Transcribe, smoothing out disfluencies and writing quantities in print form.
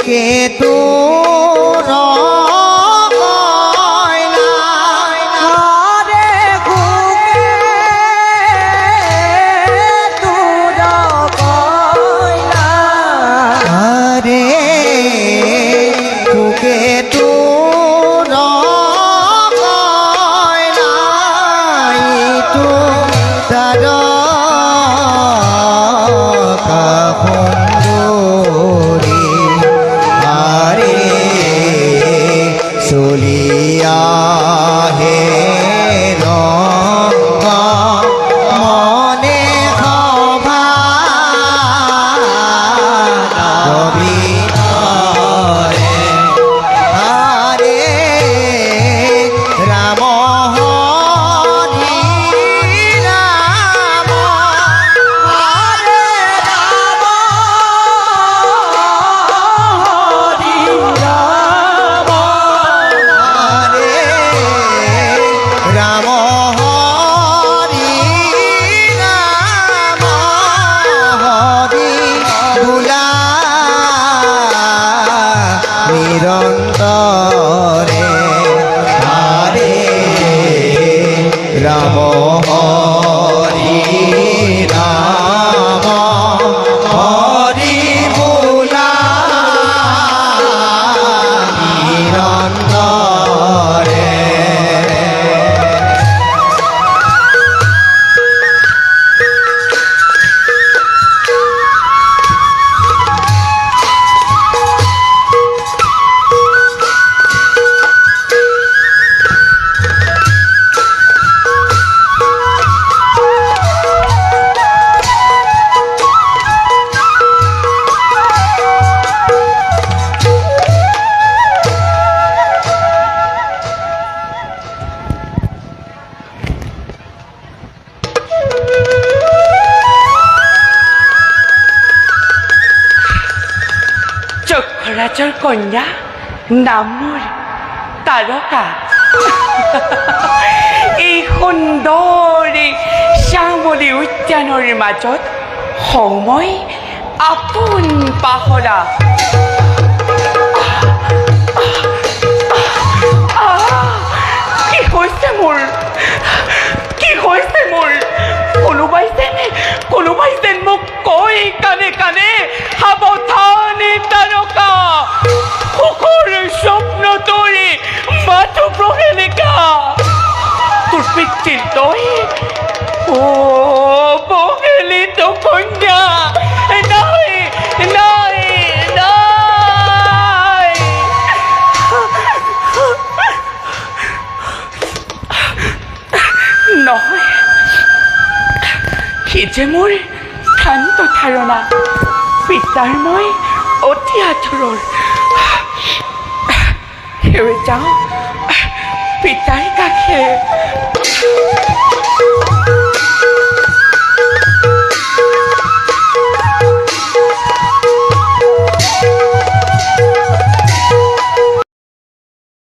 বুকে তোৰ নিৰন্তৰে হৰে ৰাম হৰি ৰাম হৰি বুলা নিৰন্তৰে চক্ৰৰাজৰ কন্যা নাম মোৰ তাৰকা এই সুন্দৰী শ্যামলী উদ্যানৰ মাজত সময় আপোন পাহৰা কি হৈছে মোৰ কোনোবাই যেন মোক কৈ কানে কানে সাৱধানে তাৰকা সুখৰ স্বপ্ন তৰি মাথো প্ৰহেলিকা তোৰ পিতৃৰ তই ও প্ৰহেলিত কন্যা নাই নাই নাই নহয় সি যে মোৰ শান্ত ধাৰণা পিতাৰ মই অতি আঁতৰৰ সেয়ে যাওঁ পিতাৰ কাষে